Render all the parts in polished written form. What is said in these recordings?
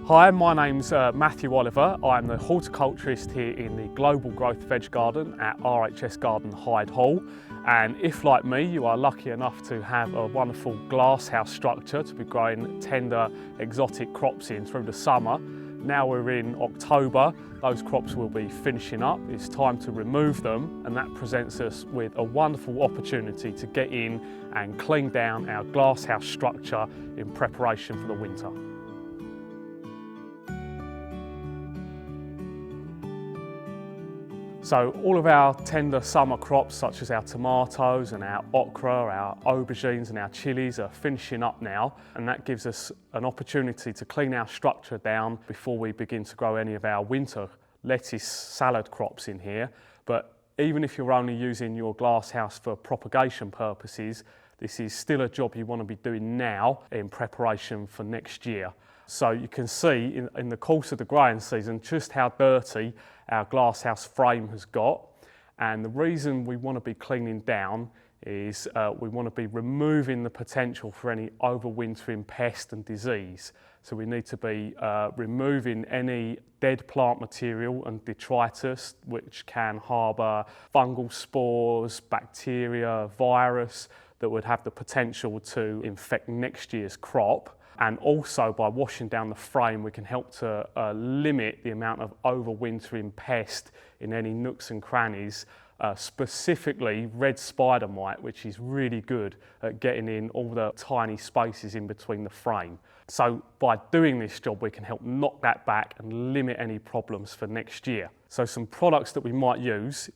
Hi, my name's Matthew Oliver. I'm the horticulturist here in the Global Growth Veg Garden at RHS Garden Hyde Hall. And if, like me, you are lucky enough to have a wonderful glasshouse structure to be growing tender exotic crops in through the summer, now we're in October, those crops will be finishing up. It's time to remove them, and that presents us with a wonderful opportunity to get in and clean down our glasshouse structure in preparation for the winter. So all of our tender summer crops, such as our tomatoes and our okra, our aubergines and our chilies, are finishing up now, and that gives us an opportunity to clean our structure down before we begin to grow any of our winter lettuce salad crops in here. But even if you're only using your glasshouse for propagation purposes, this is still a job you want to be doing now in preparation for next year. So you can see in the course of the growing season just how dirty our glasshouse frame has got, and the reason we want to be cleaning down is we want to be removing the potential for any overwintering pest and disease. So we need to be removing any dead plant material and detritus which can harbour fungal spores, bacteria, virus that would have the potential to infect next year's crop. And also by washing down the frame, we can help to limit the amount of overwintering pest in any nooks and crannies, specifically red spider mite, which is really good at getting in all the tiny spaces in between the frame. So by doing this job, we can help knock that back and limit any problems for next year. So some products that we might use,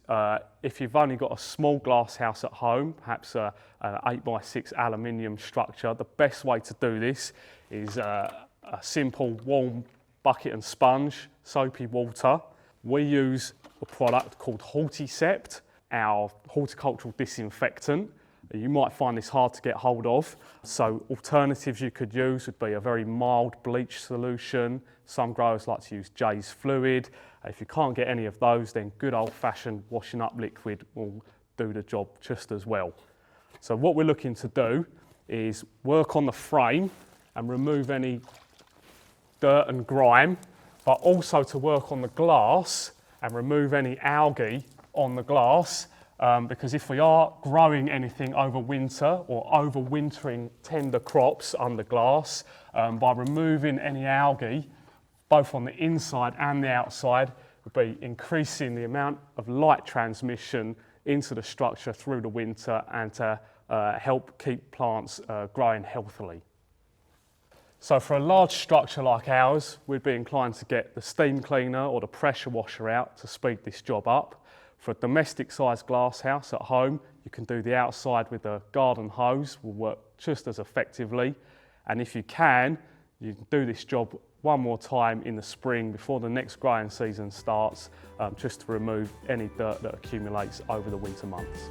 if you've only got a small glass house at home, perhaps an 8x6 aluminium structure, the best way to do this is a simple warm bucket and sponge, soapy water. We use a product called Horticultural, our horticultural disinfectant. You might find this hard to get hold of, so alternatives you could use would be a very mild bleach solution. Some growers like to use Jay's fluid. If you can't get any of those, then good old-fashioned washing up liquid will do the job just as well. So what we're looking to do is work on the frame and remove any dirt and grime, but also to work on the glass and remove any algae on the glass, because if we are growing anything over winter or overwintering tender crops under glass, by removing any algae, both on the inside and the outside, would be increasing the amount of light transmission into the structure through the winter and to help keep plants growing healthily. So for a large structure like ours, we'd be inclined to get the steam cleaner or the pressure washer out to speed this job up. For a domestic sized glasshouse at home, you can do the outside with a garden hose, will work just as effectively. And if you can do this job one more time in the spring before the next growing season starts, just to remove any dirt that accumulates over the winter months.